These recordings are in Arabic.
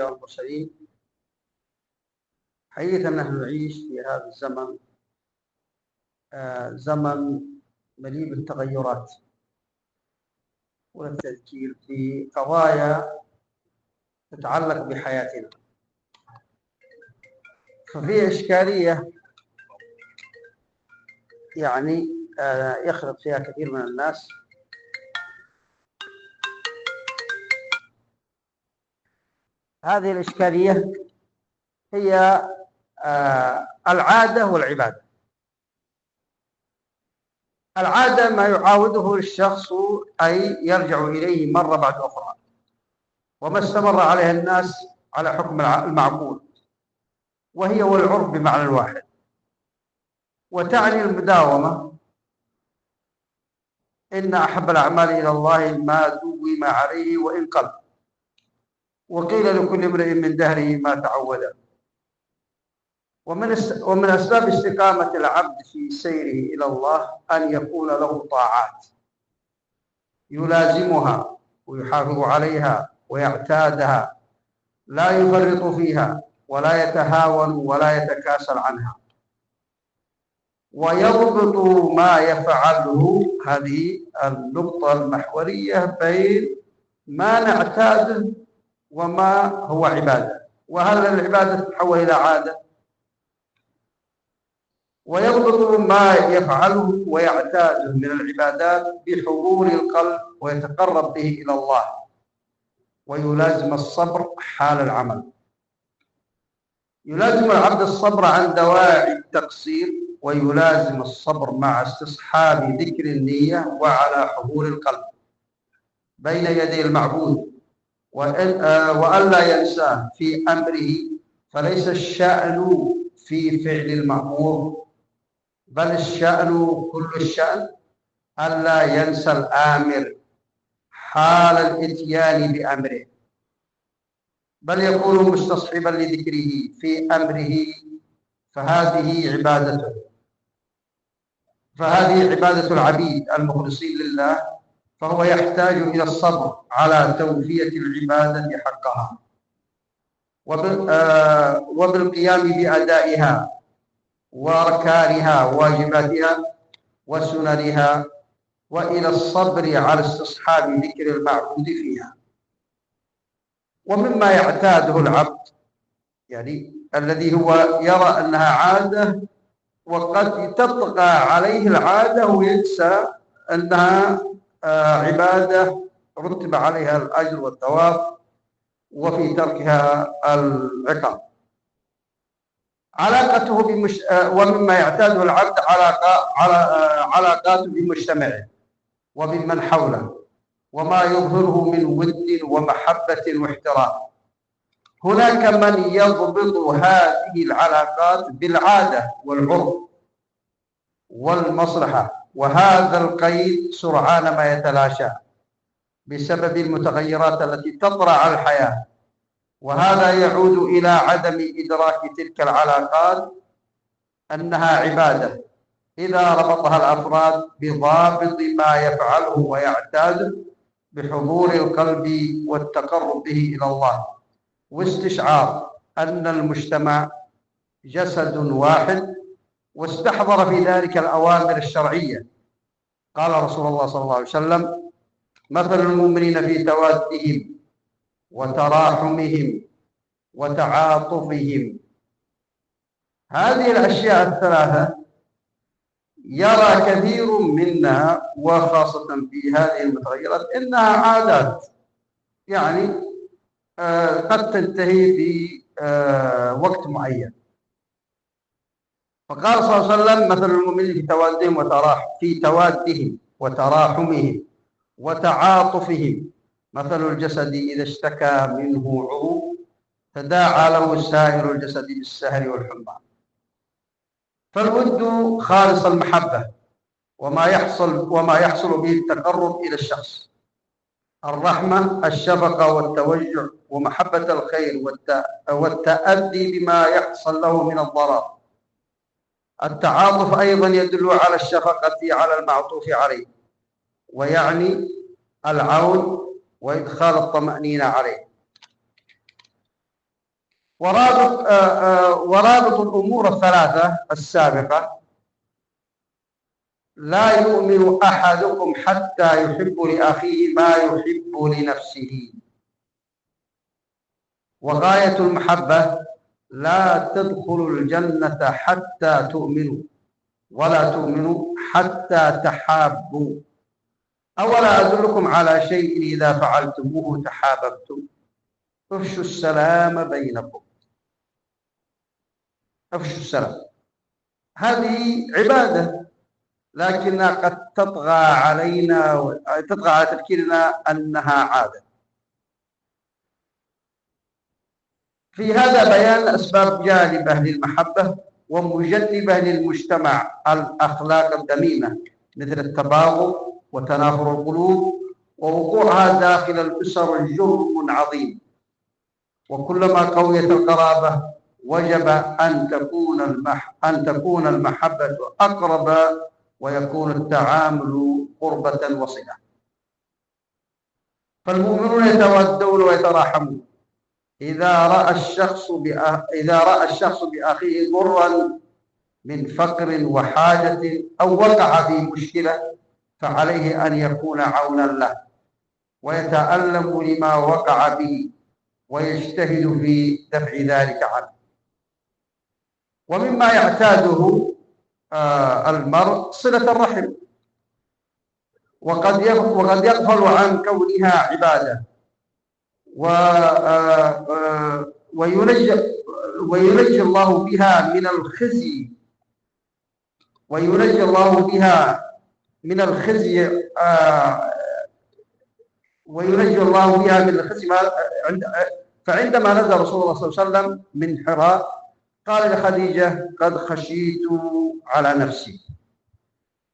والمرسلين. حقيقة نحن نعيش في هذا الزمن زمن مليء بالتغيرات والتذكير في قضايا تتعلق بحياتنا، ففي إشكالية يخلط فيها كثير من الناس. هذه الإشكالية هي العادة والعبادة. العادة ما يعاوده الشخص أي يرجع إليه مرة بعد أخرى، وما استمر عليه الناس على حكم المعقول، وهي والعرف بمعنى الواحد، وتعني المداومة. إن أحب الأعمال إلى الله ما دوم عليه وإن قل، وقيل لكل امرئ من دهره ما تعود. ومن أسباب استقامة العبد في سيره إلى الله أن يكون له طاعات يلازمها ويحافظ عليها ويعتادها، لا يفرط فيها ولا يتهاون ولا يتكاسل عنها، ويضبط ما يفعله. هذه النقطة المحورية بين ما نعتاده وما هو عبادة، وهل العبادة تتحول إلى عادة. ويضبط ما يفعله ويعتاده من العبادات بحضور القلب، ويتقرب به إلى الله، ويلازم الصبر حال العمل. يلازم العبد الصبر عن دواعي التقصير، ويلازم الصبر مع استصحاب ذكر النية وعلى حضور القلب بين يدي المعبود، وألا ينساه في أمره. فليس الشأن في فعل المأمور، بل الشأن كل الشأن ألا ينسى الآمر حال الإتيان بأمره، بل يكون مستصحبا لذكره في أمره. فهذه عبادة العبيد المخلصين لله، فهو يحتاج إلى الصبر على توفية العبادة حقها وبالقيام بأدائها وأركانها وواجباتها وسننها، وإلى الصبر على استصحاب ذكر المعبود فيها. ومما يعتاده العبد الذي هو يرى أنها عادة، وقد تطغى عليه العادة وينسى أنها عبادة رتب عليها الأجر والثواب، وفي تركها العقاب. ومما يعتاده العبد علاقاته بمجتمعه وبمن حوله، وما يظهره من ود ومحبة واحترام. هناك من يضبط هذه العلاقات بالعادة والعرف والمصلحة، وهذا القيد سرعان ما يتلاشى بسبب المتغيرات التي تطرأ على الحياة، وهذا يعود إلى عدم إدراك تلك العلاقات أنها عبادة إذا ربطها الأفراد بضابط ما يفعله ويعتاده بحضور القلب والتقرب به إلى الله، واستشعار أن المجتمع جسد واحد، واستحضر في ذلك الأوامر الشرعية. قال رسول الله صلى الله عليه وسلم: مثل المؤمنين في توادهم وتراحمهم وتعاطفهم. هذه الأشياء الثلاثة يرى كثير منا، وخاصة في هذه المتغيرات، إنها عادات قد تنتهي في وقت معين. فقال صلى الله عليه وسلم: مثل المؤمنين في توادهم وتراحمهم وتعاطفهم مثل الجسد إذا اشتكى منه عضو تداعى له سائر الجسد بالسهر والحمى. فالود خالص المحبة، وما يحصل به التقرب إلى الشخص. الرحمة الشفقة والتوجع ومحبة الخير والتأدي بما يحصل له من الضرر. التعاطف أيضا يدل على الشفقة على المعطوف عليه، ويعني العون وإدخال الطمأنينة عليه. ورابط الأمور الثلاثة السابقة: لا يؤمن أحدكم حتى يحب لأخيه ما يحب لنفسه. وغاية المحبة: لا تدخلوا الجنة حتى تؤمنوا، ولا تؤمنوا حتى تحابوا. أولا أدلكم على شيء إذا فعلتموه تحاببتم: افشوا السلام بينكم. افشوا السلام، هذه عبادة، لكنها قد تطغى علينا، تطغى على تفكيرنا أنها عادة. في هذا بيان أسباب جالبة للمحبة ومجنبة للمجتمع الأخلاق الذميمة، مثل التباغض وتنافر القلوب ووقوعها داخل الأسر جرم عظيم. وكلما قويت القرابة وجب أن تكون المحبة أقرب، ويكون التعامل قربة وصلة. فالمؤمنون يتودون ويتراحمون. إذا رأى الشخص بأخيه ضرا من فقر وحاجة أو وقع في مشكلة، فعليه أن يكون عونا له، ويتألم لما وقع به، ويجتهد في دفع ذلك عنه. ومما يعتاده المرء صلة الرحم، وقد يغفل عن كونها عبادة، وينجي الله بها من الخزي، فعندما نزل رسول الله صلى الله عليه وسلم من حراء قال لخديجة: قد خشيت على نفسي.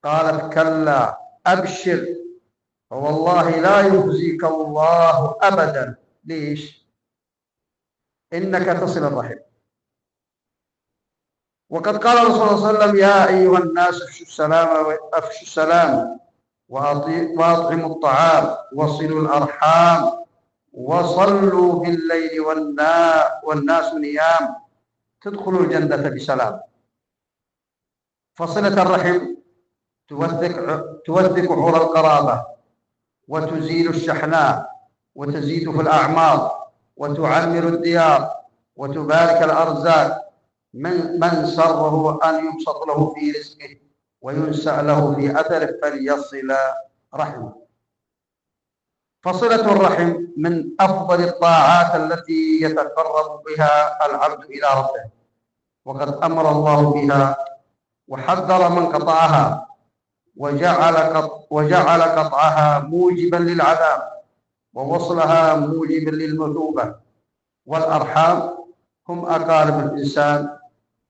قالت: كلا، أبشر، فوالله لا يخزيك الله أبدا. ليش؟ إنك تصل الرحم. وقد قال الرسول صلى الله عليه وسلم: يا أيها الناس أفشوا السلام وأطعموا الطعام وصلوا الأرحام وصلوا بالليل والناس نيام تدخلوا الجنة بسلام. فصلة الرحم توثق عرى القرابة، وتزيل الشحناء، وتزيد في الأعمار، وتعمر الديار، وتبارك الأرزاق. من سره أن يبسط له في رزقه وينسأ له في أثره فليصل رحمه. فصلة الرحم من أفضل الطاعات التي يتقرب بها العبد إلى ربه، وقد أمر الله بها وحذر من قطعها، وجعل قطعها موجبا للعذاب، ووصلها موجبا للمثوبة. والأرحام هم أقارب الإنسان،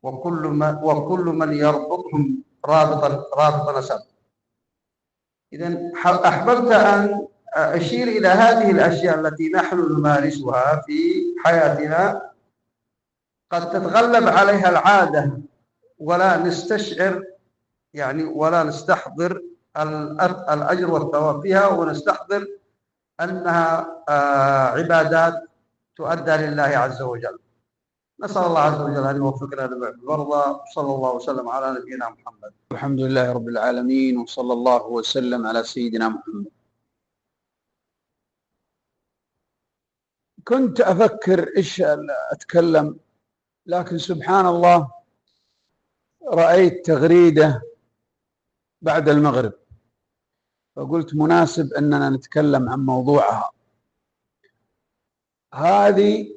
وكل من يربطهم رابط نسب. إذن أحببت أن أشير إلى هذه الأشياء التي نحن نمارسها في حياتنا، قد تتغلب عليها العادة ولا نستشعر، ولا نستحضر الأجر والثواب فيها، ونستحضر أنها عبادات تؤدى لله عز وجل. نسأل الله عز وجل أن يوفقنا لما يحب ويرضى. صلى الله وسلم على نبينا محمد. الحمد لله رب العالمين، وصلى الله وسلم على سيدنا محمد. كنت أفكر إيش أتكلم، لكن سبحان الله رأيت تغريدة بعد المغرب، فقلت مناسب أننا نتكلم عن موضوعها. هذه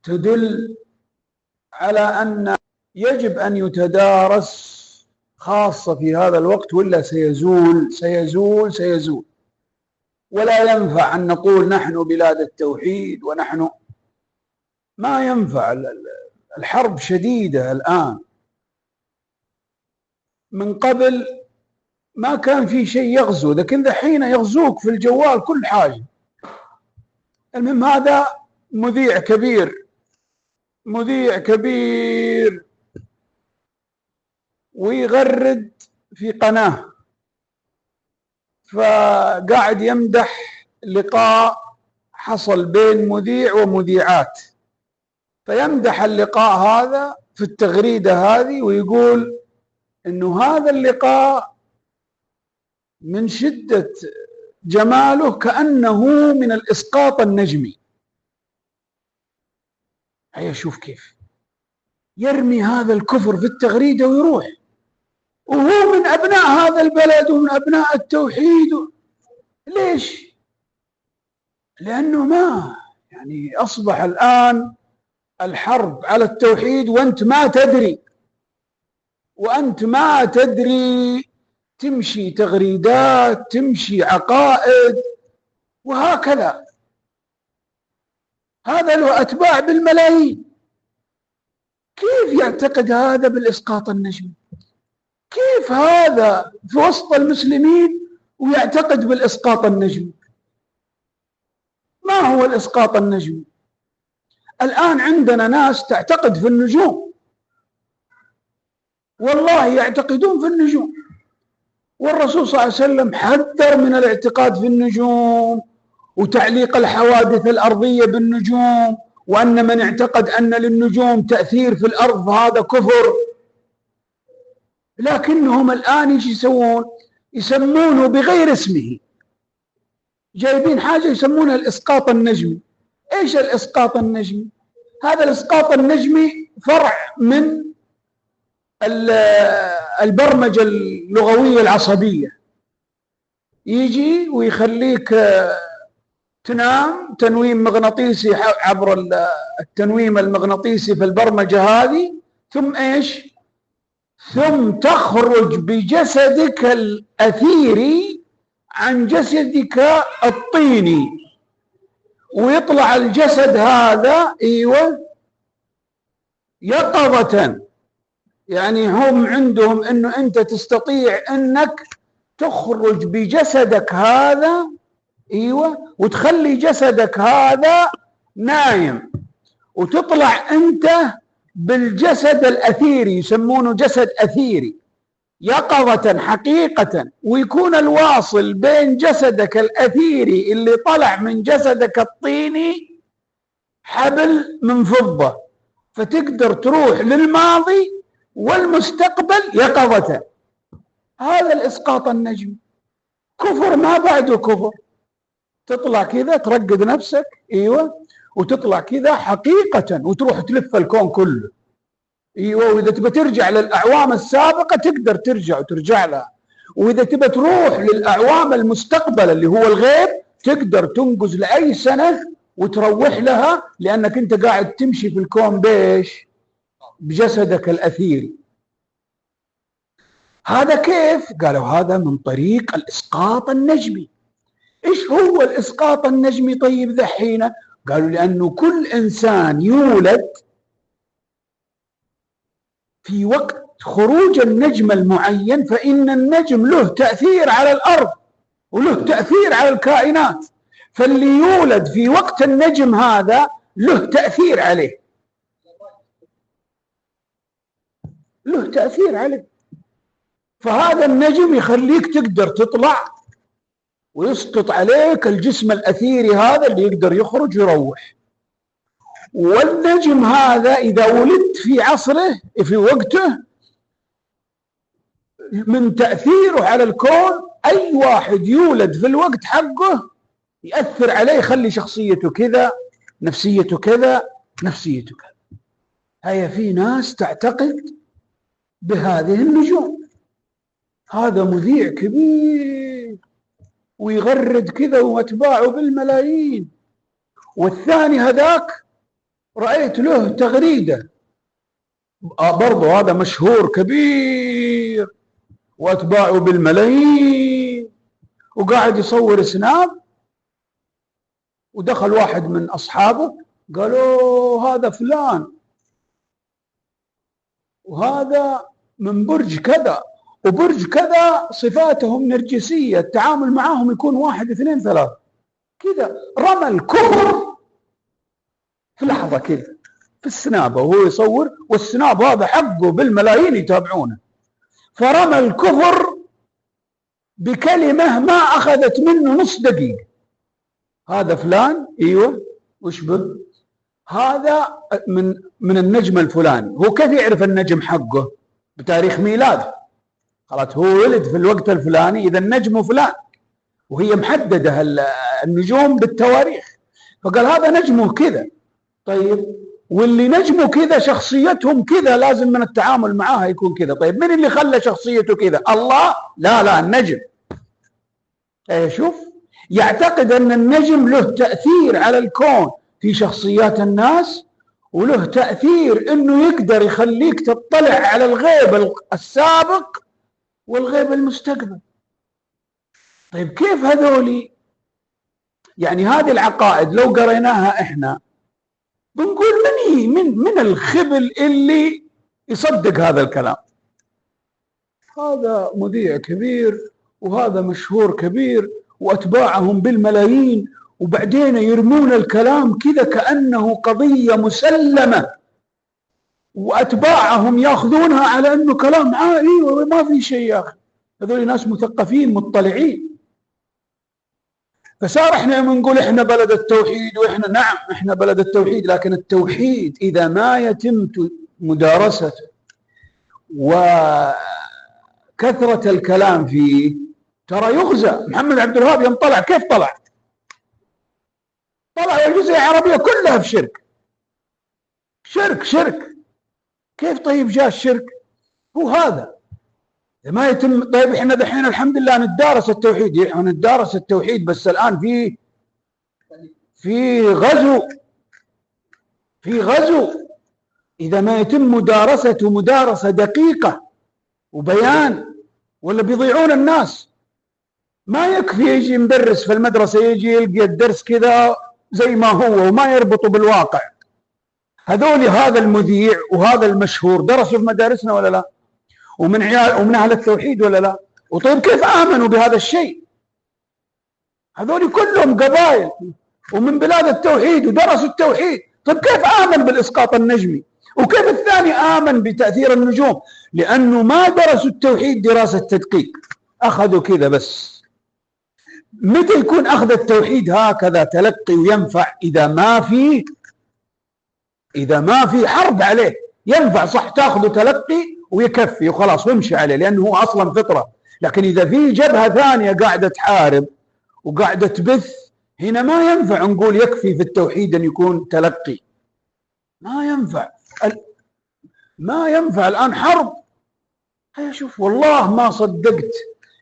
تدل على أن يجب أن يتدارس، خاصة في هذا الوقت، ولا سيزول. ولا ينفع أن نقول نحن بلاد التوحيد، ونحن ما ينفع. الحرب شديدة الآن. من قبل ما كان في شيء يغزو، لكن دحين يغزوك في الجوال كل حاجة. المهم هذا مذيع كبير ويغرد في قناة، فقاعد يمدح لقاء حصل بين مذيع ومذيعات فيمدح اللقاء هذا في التغريدة هذه ويقول إنه هذا اللقاء من شدة جماله كأنه من الإسقاط النجمي. هيا شوف كيف يرمي هذا الكفر في التغريدة ويروح، وهو من أبناء هذا البلد ومن أبناء التوحيد. ليش؟ لأنه ما يعني أصبح الآن الحرب على التوحيد وأنت ما تدري، وأنت ما تدري، تمشي تغريدات، تمشي عقائد، وهكذا. هذا له أتباع بالملايين. كيف يعتقد هذا بالإسقاط النجمي؟ كيف هذا في وسط المسلمين ويعتقد بالإسقاط النجمي؟ ما هو الإسقاط النجمي؟ الآن عندنا ناس تعتقد في النجوم، والله يعتقدون في النجوم، والرسول صلى الله عليه وسلم حذر من الاعتقاد في النجوم وتعليق الحوادث الأرضية بالنجوم، وأن من اعتقد أن للنجوم تأثير في الأرض فهذا كفر. لكنهم الآن ايش يسوون؟ يسمونه بغير اسمه، جايبين حاجة يسمونها الإسقاط النجمي. ايش الإسقاط النجمي؟ هذا الإسقاط النجمي فرع من البرمجة اللغوية العصبية. يجي ويخليك تنام تنويم مغناطيسي عبر التنويم المغناطيسي في البرمجة هذه، ثم ايش؟ ثم تخرج بجسدك الأثيري عن جسدك الطيني، ويطلع الجسد هذا ايوه يقظة. يعني هم عندهم انه انت تستطيع انك تخرج بجسدك هذا ايوه وتخلي جسدك هذا نايم، وتطلع انت بالجسد الأثيري، يسمونه جسد أثيري يقظة حقيقة، ويكون الواصل بين جسدك الأثيري اللي طلع من جسدك الطيني حبل من فضة، فتقدر تروح للماضي والمستقبل يقظة. هذا الإسقاط النجمي. كفر ما بعده كفر. تطلع كذا ترقد نفسك ايوه وتطلع كذا حقيقة وتروح تلف الكون كله ايوه، واذا تبى ترجع للاعوام السابقة تقدر ترجع وترجع لها، واذا تبى تروح للاعوام المستقبل اللي هو الغيب تقدر تنقز لاي سنة وتروح لها، لانك انت قاعد تمشي في الكون بيش؟ بجسدك الاثيري. هذا كيف؟ قالوا هذا من طريق الاسقاط النجمي. ايش هو الاسقاط النجمي؟ طيب ذحينا قالوا لانه كل انسان يولد في وقت خروج النجم المعين، فان النجم له تاثير على الارض وله تاثير على الكائنات، فاللي يولد في وقت النجم هذا له تاثير عليه، له تاثير عليه. فهذا النجم يخليك تقدر تطلع ويسقط عليك الجسم الأثيري هذا اللي يقدر يخرج ويروح. والنجم هذا إذا ولدت في عصره في وقته من تأثيره على الكون، أي واحد يولد في الوقت حقه يأثر عليه، يخلي شخصيته كذا، نفسيته كذا، نفسيته كذا. هيا في ناس تعتقد بهذه النجوم. هذا مذيع كبير ويغرد كذا واتباعه بالملايين، والثاني هذاك رأيت له تغريدة برضو هذا مشهور كبير واتباعه بالملايين، وقاعد يصور سناب، ودخل واحد من أصحابه قالوا هذا فلان وهذا من برج كذا وبرج كذا، صفاتهم نرجسية، التعامل معهم يكون 1 2 3 كذا. رمى الكفر في لحظة كذا في السناب وهو يصور، والسناب هذا حقه بالملايين يتابعونه، فرمى الكفر بكلمة ما أخذت منه نص دقيقة. هذا فلان ايوه وش به هذا من النجم الفلاني. هو كيف يعرف النجم حقه؟ بتاريخ ميلاده. خلاص هو ولد في الوقت الفلاني، إذا النجم فلان، وهي محددة النجوم بالتواريخ، فقال هذا نجمه كذا. طيب واللي نجمه كذا شخصيتهم كذا، لازم من التعامل معاها يكون كذا. طيب من اللي خلى شخصيته كذا؟ الله؟ لا النجم. شوف، يعتقد أن النجم له تأثير على الكون في شخصيات الناس، وله تأثير أنه يقدر يخليك تطلع على الغيب السابق والغيب المستقبل. طيب كيف هذولي؟ يعني هذه العقائد لو قريناها احنا بنقول من الخبل اللي يصدق هذا الكلام؟ هذا مذيع كبير وهذا مشهور كبير وأتباعهم بالملايين، وبعدين يرمون الكلام كذا كأنه قضية مسلمة، وأتباعهم يأخذونها على أنه كلام عادي وما في شيء. يا أخي هذول ناس مثقفين مطلعين. فصار احنا نقول احنا بلد التوحيد، واحنا نعم احنا بلد التوحيد، لكن التوحيد إذا ما يتم مدارسته وكثرة الكلام فيه ترى يغزى. محمد عبد الوهاب يوم طلع كيف طلع؟ طلع الجزيرة العربية كلها في شرك. كيف طيب جاء الشرك؟ هو هذا ما يتم. طيب احنا دحين الحمد لله نتدارس التوحيد، نتدارس التوحيد، بس الآن في غزو. إذا ما يتم مدارسته مدارسة دقيقة وبيان، ولا بيضيعون الناس. ما يكفي يجي مدرس في المدرسة يجي يلقي الدرس كذا زي ما هو وما يربطه بالواقع. هذا المذيع وهذا المشهور درسوا في مدارسنا ولا لا؟ ومن أهل التوحيد ولا لا؟ وطيب كيف آمنوا بهذا الشيء؟ هذول كلهم قبائل ومن بلاد التوحيد ودرسوا التوحيد. طيب كيف آمن بالإسقاط النجمي؟ وكيف الثاني آمن بتأثير النجوم؟ لأنه ما درسوا التوحيد دراسة تدقيق، أخذوا كذا بس. متى يكون أخذ التوحيد هكذا تلقي وينفع؟ إذا ما في حرب عليه ينفع، صح، تأخذه تلقي ويكفي وخلاص وامشي عليه لأنه هو أصلا فطرة. لكن إذا في جبهة ثانية قاعدة تحارب وقاعدة تبث، هنا ما ينفع نقول يكفي في التوحيد أن يكون تلقي. ما ينفع الآن حرب. شوف والله ما صدقت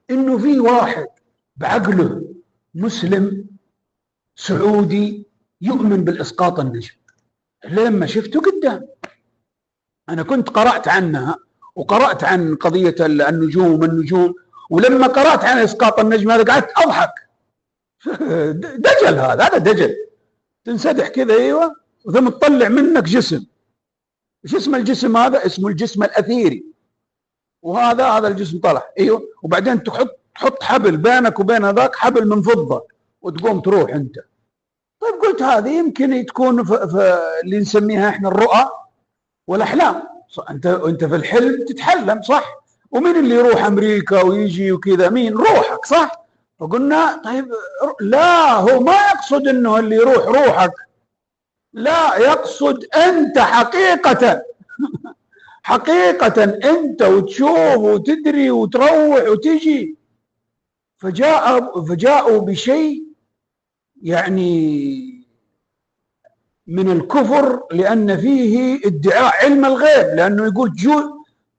إنه في واحد بعقله مسلم سعودي يؤمن بالإسقاط النجم لما شفته قدام. أنا كنت قرأت عنها وقرأت عن قضية النجوم، ولما قرأت عن إسقاط النجم هذا قعدت أضحك. دجل هذا دجل، تنسدح كذا أيوة، وثم تطلع منك جسم. ايش اسم الجسم هذا؟ اسمه الجسم الأثيري. وهذا الجسم طلع ايوه، وبعدين تحط حبل بينك وبين هذاك، حبل من فضة، وتقوم تروح انت. طيب قلت هذه يمكن تكون في اللي نسميها احنا الرؤى والاحلام. انت في الحلم تتحلم صح؟ ومين اللي يروح امريكا ويجي وكذا؟ مين؟ روحك صح؟ فقلنا طيب لا، هو ما يقصد انه اللي يروح روحك، لا، يقصد انت حقيقة حقيقة انت، وتشوف وتدري وتروح وتجي. فجاءوا بشيء يعني من الكفر، لأن فيه ادعاء علم الغيب، لأنه يقول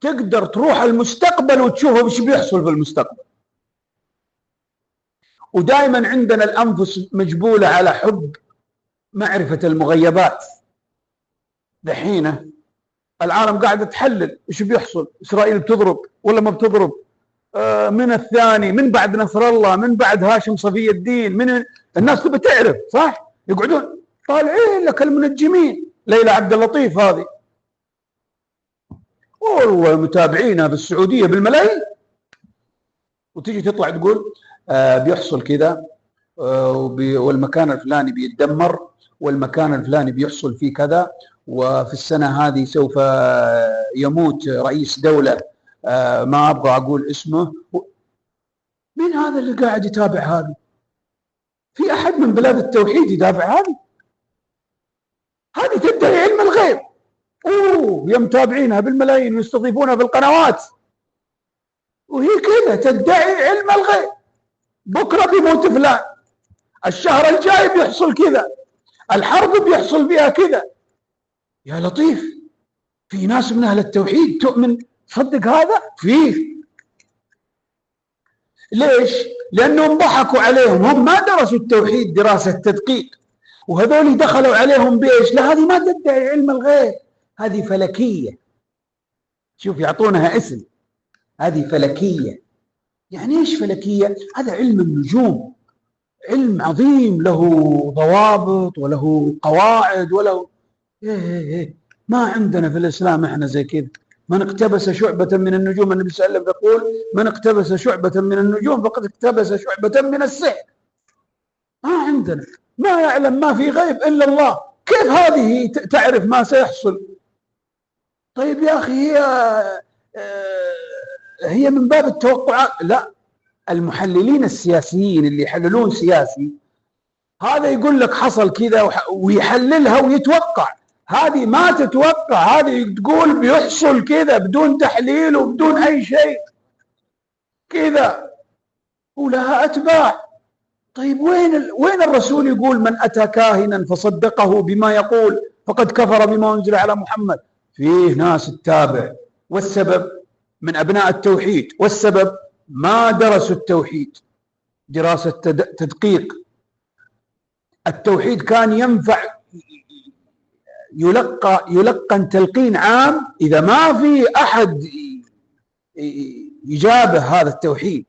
تقدر تروح المستقبل وتشوف وش بيحصل في المستقبل. ودائما عندنا الأنفس مجبولة على حب معرفة المغيبات. دحين العالم قاعدة تحلل ايش بيحصل، إسرائيل بتضرب ولا ما بتضرب، من الثاني، من بعد نصر الله، من بعد هاشم صفي الدين، من الناس تبي تعرف صح؟ يقعدون طالعين لك المنجمين، ليلى عبد اللطيف هذه والله متابعينها في السعودية بالملايين، وتيجي تطلع تقول بيحصل كذا، والمكان الفلاني بيتدمر، والمكان الفلاني بيحصل فيه كذا، وفي السنة هذه سوف يموت رئيس دولة ما أبغى أقول اسمه. مين هذا اللي قاعد يتابع هذه؟ في أحد من بلاد التوحيد يدافع هذه؟ هذه تدعي علم الغيب. يا متابعينها بالملايين ويستضيفونها في القنوات، وهي كذا تدعي علم الغيب. بكرة بيموت فلان، الشهر الجاي بيحصل كذا، الحرب بيحصل فيها كذا. يا لطيف، في ناس من أهل التوحيد تؤمن تصدق هذا؟ فيه. ليش؟ لأنهم ضحكوا عليهم، هم ما درسوا التوحيد دراسة تدقيق، وهذول دخلوا عليهم بإيش؟ لا هذه ما تدعي علم الغيب، هذه فلكية. شوف يعطونها اسم، هذه فلكية. يعني إيش فلكية؟ هذا علم النجوم، علم عظيم له ضوابط وله قواعد وله ما عندنا في الإسلام إحنا زي كذا. من اقتبس شعبة من النجوم، النبي صلى الله عليه وسلم يقول من اقتبس شعبة من النجوم فقد اقتبس شعبة من السحر. ما عندنا، ما يعلم ما في غيب إلا الله. كيف هذه تعرف ما سيحصل؟ طيب يا أخي هي من باب التوقعات. لا، المحللين السياسيين اللي يحللون سياسي، هذا يقول لك حصل كذا ويحللها ويتوقع. هذه ما تتوقع، هذه تقول بيحصل كذا بدون تحليل وبدون أي شيء كذا، ولها أتباع. طيب وين الرسول يقول من أتى كاهنا فصدقه بما يقول فقد كفر بما أنزل على محمد؟ فيه ناس تتابع. والسبب من أبناء التوحيد، والسبب ما درسوا التوحيد دراسة تدقيق. التوحيد كان ينفع يلقن تلقين عام إذا ما في أحد يجابه هذا التوحيد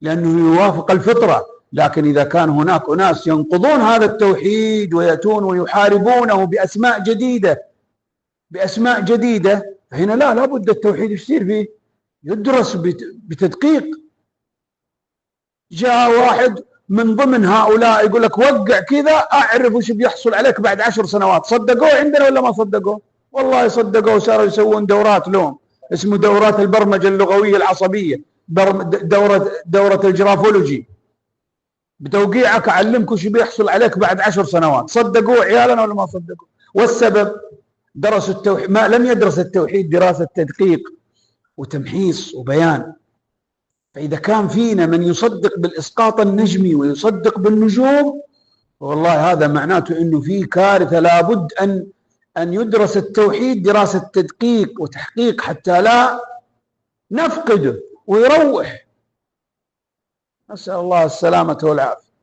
لأنه يوافق الفطرة. لكن إذا كان هناك أناس ينقضون هذا التوحيد ويأتون ويحاربونه بأسماء جديدة، هنا لا بد التوحيد يصير فيه يدرس بتدقيق. جاء واحد من ضمن هؤلاء يقول لك وقع كذا أعرف وش بيحصل عليك بعد 10 سنوات. صدقوه عندنا ولا ما صدقوه؟ والله صدقوه، صاروا يسوون دورات لهم اسمه دورات البرمجة اللغوية العصبية، دورة الجرافولوجي، بتوقيعك أعلمك وش بيحصل عليك بعد 10 سنوات. صدقوه عيالنا ولا ما صدقوه؟ والسبب درسوا التوحيد، ما لم يدرس التوحيد دراسة تدقيق وتمحيص وبيان. فإذا كان فينا من يصدق بالإسقاط النجمي ويصدق بالنجوم، والله هذا معناته أنه في كارثة. لابد أن يدرس التوحيد دراسة تدقيق وتحقيق حتى لا نفقده ويروح. نسأل الله السلامة والعافية.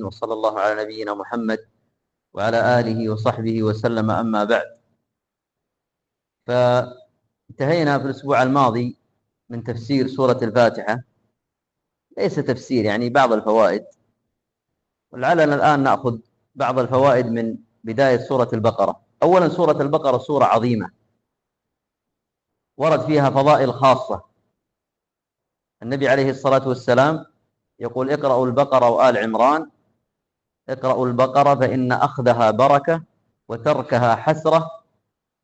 وصلى الله على نبينا محمد وعلى آله وصحبه وسلم. أما بعد، فانتهينا في الأسبوع الماضي من تفسير سورة الفاتحة، ليس تفسير يعني بعض الفوائد، ولعلنا الآن نأخذ بعض الفوائد من بداية سورة البقرة. أولا، سورة البقرة سورة عظيمة ورد فيها فضائل خاصة. النبي عليه الصلاة والسلام يقول اقرأوا البقرة وآل عمران، اقرأوا البقرة فإن أخذها بركة وتركها حسرة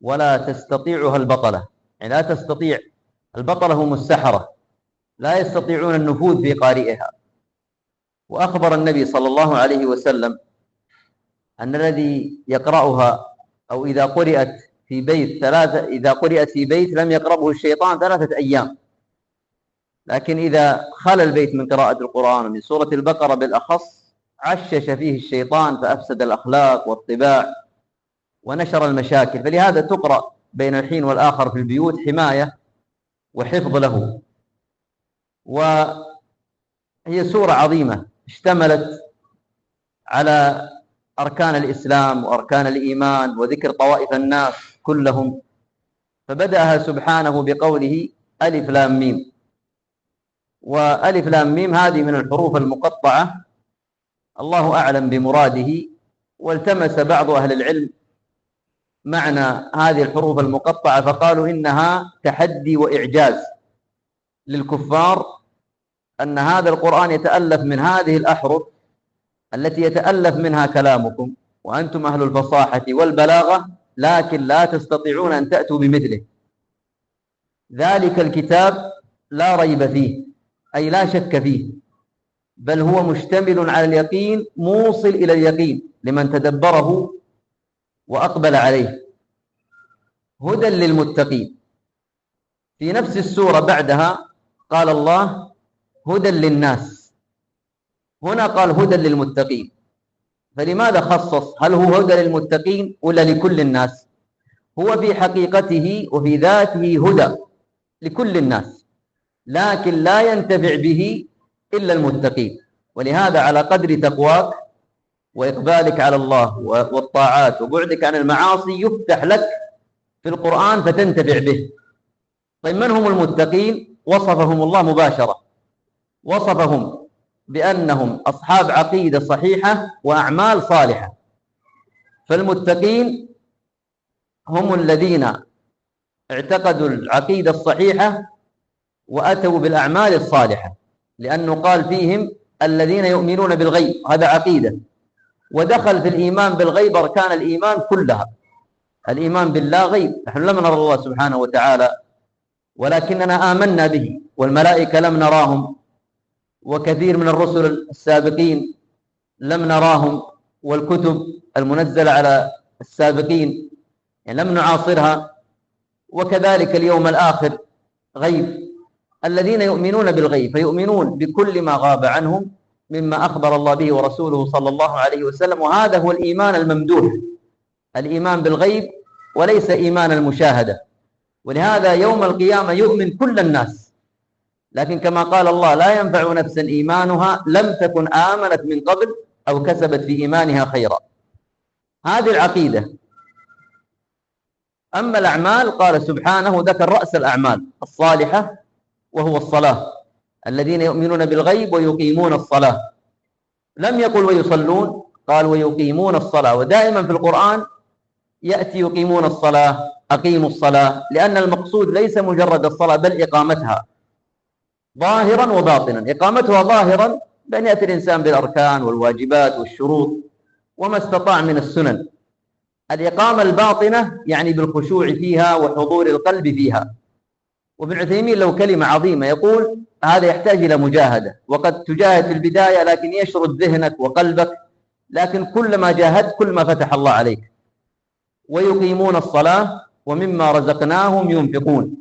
ولا تستطيعها البطلة. يعني لا تستطيع، البطلة هم السحرة، لا يستطيعون النفوذ في قارئها. وأخبر النبي صلى الله عليه وسلم أن الذي يقرأها أو إذا قرأت في بيت لم يقربه الشيطان 3 أيام. لكن إذا خلى البيت من قراءة القرآن ومن سورة البقرة بالأخص عشش فيه الشيطان فأفسد الأخلاق والطباع ونشر المشاكل. فلهذا تقرأ بين الحين والآخر في البيوت حماية وحفظ له. وهي سورة عظيمة اشتملت على أركان الإسلام وأركان الإيمان وذكر طوائف الناس كلهم. فبدأها سبحانه بقوله ألف لام ميم. وألف لام ميم هذه من الحروف المقطعة، الله أعلم بمراده. والتمس بعض أهل العلم معنى هذه الحروف المقطعة فقالوا إنها تحدي وإعجاز للكفار، أن هذا القرآن يتألف من هذه الأحرف التي يتألف منها كلامكم وأنتم أهل الفصاحة والبلاغة، لكن لا تستطيعون أن تأتوا بمثله. ذلك الكتاب لا ريب فيه، أي لا شك فيه. بل هو مشتمل على اليقين موصل إلى اليقين لمن تدبره وأقبل عليه. هدى للمتقين. في نفس السورة بعدها قال الله هدى للناس، هنا قال هدى للمتقين. فلماذا خصص؟ هل هو هدى للمتقين ولا لكل الناس؟ هو في حقيقته وفي ذاته هدى لكل الناس، لكن لا ينتفع به إلا المتقين. ولهذا على قدر تقواك وإقبالك على الله والطاعات وبعدك عن المعاصي يفتح لك في القرآن فتنتفع به. طيب من هم المتقين؟ وصفهم الله مباشرة، وصفهم بأنهم أصحاب عقيدة صحيحة وأعمال صالحة. فالمتقين هم الذين اعتقدوا العقيدة الصحيحة وأتوا بالأعمال الصالحة، لأنه قال فيهم الذين يؤمنون بالغيب، هذا عقيدة. ودخل في الإيمان بالغيب أركان الإيمان كلها. الإيمان بالله غيب، نحن لم نرى الله سبحانه وتعالى ولكننا آمنا به، والملائكة لم نراهم، وكثير من الرسل السابقين لم نراهم، والكتب المنزلة على السابقين يعني لم نعاصرها، وكذلك اليوم الآخر غيب. الذين يؤمنون بالغيب فيؤمنون بكل ما غاب عنهم مما أخبر الله به ورسوله صلى الله عليه وسلم، وهذا هو الإيمان الممدوح، الإيمان بالغيب وليس إيمان المشاهدة. ولهذا يوم القيامة يؤمن كل الناس، لكن كما قال الله لا ينفع نفسا إيمانها لم تكن آمنت من قبل أو كسبت في إيمانها خيرا. هذه العقيدة. أما الأعمال قال سبحانه ذكر رأس الأعمال الصالحة وهو الصلاة، الذين يؤمنون بالغيب ويقيمون الصلاة. لم يقل ويصلون، قال ويقيمون الصلاة. ودائما في القرآن يأتي يقيمون الصلاة، أقيموا الصلاة، لأن المقصود ليس مجرد الصلاة بل إقامتها ظاهرا وباطنا. إقامتها ظاهرا بأن يأتي الإنسان بالأركان والواجبات والشروط وما استطاع من السنن. الإقامة الباطنة يعني بالخشوع فيها وحضور القلب فيها. وابن عثيمين له كلمة عظيمة يقول هذا يحتاج إلى مجاهدة، وقد تجاهد في البداية لكن يشرد ذهنك وقلبك، لكن كلما جاهدت كل ما فتح الله عليك. ويقيمون الصلاة ومما رزقناهم ينفقون.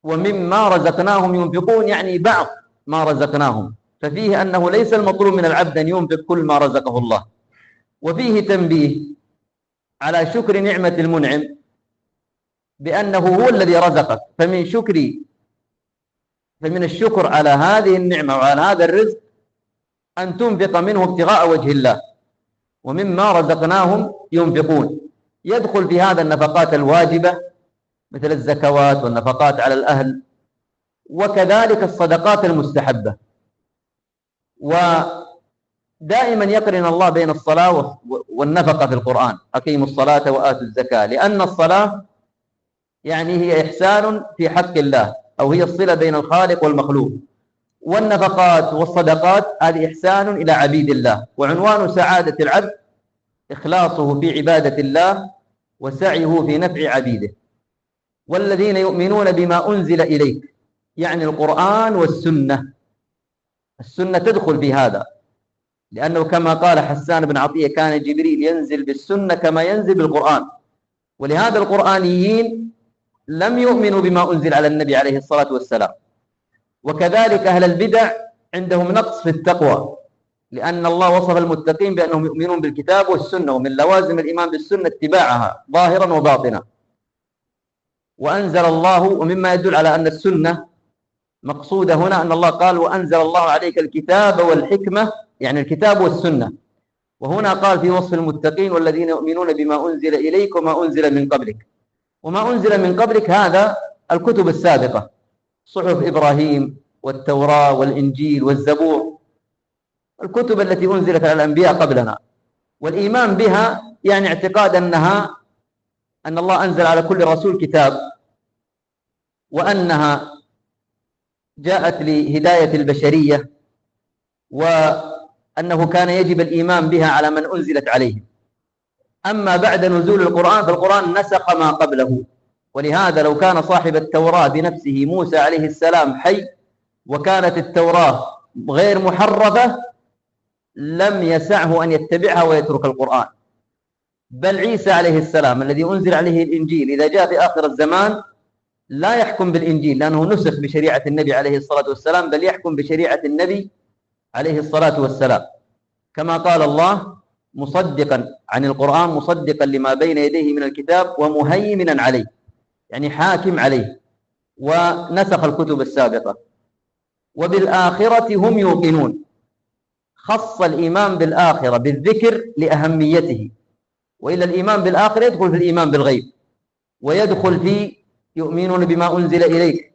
ومما رزقناهم ينفقون يعني بعض ما رزقناهم، ففيه أنه ليس المطلوب من العبد أن ينفق كل ما رزقه الله. وفيه تنبيه على شكر نعمة المنعم بأنه هو الذي رزقك، فمن الشكر على هذه النعمة وعلى هذا الرزق أن تنفق منه ابتغاء وجه الله. ومما رزقناهم ينفقون يدخل في هذا النفقات الواجبة مثل الزكوات والنفقات على الأهل، وكذلك الصدقات المستحبة. ودائما يقرن الله بين الصلاة والنفقة في القرآن، أقيموا الصلاة وآتوا الزكاة، لأن الصلاة يعني هي إحسان في حق الله، أو هي الصلة بين الخالق والمخلوق. والنفقات والصدقات هذه إحسان إلى عبيد الله. وعنوان سعادة العبد إخلاصه في عبادة الله وسعيه في نفع عبيده. والذين يؤمنون بما أنزل إليك يعني القرآن والسنة. السنة تدخل في هذا، لأنه كما قال حسان بن عطية كان جبريل ينزل بالسنة كما ينزل بالقرآن. ولهذا القرآنيين لم يؤمنوا بما أنزل على النبي عليه الصلاة والسلام. وكذلك أهل البدع عندهم نقص في التقوى، لأن الله وصف المتقين بأنهم يؤمنون بالكتاب والسنة، ومن لوازم الإيمان بالسنة اتباعها ظاهرا وباطنا. وأنزل الله، ومما يدل على أن السنة مقصودة هنا أن الله قال وأنزل الله عليك الكتاب والحكمة، يعني الكتاب والسنة. وهنا قال في وصف المتقين والذين يؤمنون بما أنزل إليك وما أنزل من قبلك. وما أنزل من قبلك هذا الكتب السابقة، صحف إبراهيم والتوراة والإنجيل والزبور، الكتب التي أنزلت على الأنبياء قبلنا. والإيمان بها يعني اعتقاد أن الله أنزل على كل رسول كتاب، وأنها جاءت لهداية البشرية، وأنه كان يجب الإيمان بها على من أنزلت عليهم. أما بعد نزول القرآن فالقرآن نسخ ما قبله. ولهذا لو كان صاحب التوراة بنفسه موسى عليه السلام حي، وكانت التوراة غير محرفة لم يسعه أن يتبعها ويترك القرآن. بل عيسى عليه السلام الذي أنزل عليه الإنجيل إذا جاء في آخر الزمان لا يحكم بالإنجيل لأنه نسخ بشريعة النبي عليه الصلاة والسلام، بل يحكم بشريعة النبي عليه الصلاة والسلام، كما قال الله مصدقا عن القرآن مصدقا لما بين يديه من الكتاب ومهيمنا عليه، يعني حاكم عليه ونسخ الكتب السابقة. وبالآخرة هم يوقنون، خص الإيمان بالآخرة بالذكر لأهميته، وإلا الإيمان بالآخرة يدخل في الإيمان بالغيب ويدخل في يؤمنون بما أنزل إليك،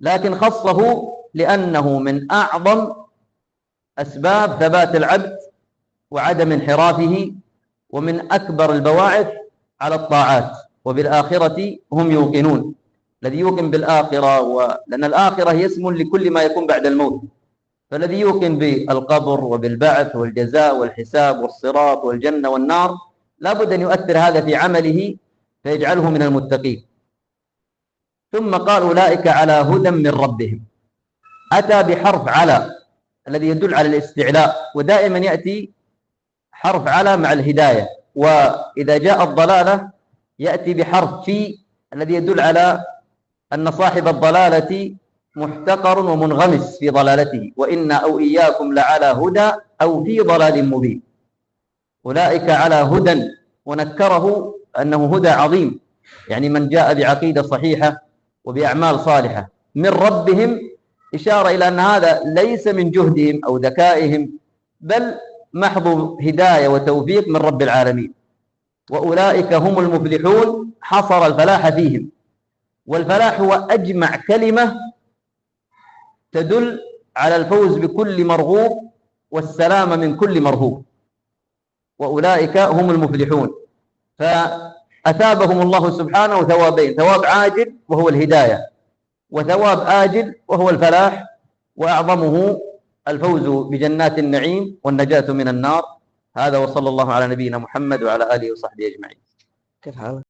لكن خصه لأنه من أعظم أسباب ثبات العبد وعدم انحرافه، ومن أكبر البواعث على الطاعات. وبالآخرة هم يوقنون، الذي يوقن بالآخرة لأن الآخرة هي اسم لكل ما يكون بعد الموت، فالذي يوقن بالقبر وبالبعث والجزاء والحساب والصراط والجنة والنار لابد أن يؤثر هذا في عمله فيجعله من المتقين. ثم قال أولئك على هدى من ربهم، أتى بحرف على الذي يدل على الاستعلاء، ودائما يأتي حرف على مع الهداية، وإذا جاء الضلالة يأتي بحرف في الذي يدل على أن صاحب الضلالة محتقر ومنغمس في ضلالته، وإنا أو إياكم لعلى هدى أو في ضلال مبين. أولئك على هدى، ونكره أنه هدى عظيم، يعني من جاء بعقيدة صحيحة وبأعمال صالحة من ربهم، إشارة إلى أن هذا ليس من جهدهم أو ذكائهم، بل محض هداية وتوفيق من رب العالمين. وأولئك هم المفلحون، حصر الفلاح فيهم، والفلاح هو أجمع كلمة تدل على الفوز بكل مرغوب والسلامة من كل مرهوب. وأولئك هم المفلحون، فأثابهم الله سبحانه ثوابين: ثواب عاجل وهو الهداية، وثواب آجل وهو الفلاح، وأعظمه الفوز بجنات النعيم والنجاة من النار. هذا، وصلى الله على نبينا محمد وعلى آله وصحبه أجمعين. كيف حالك؟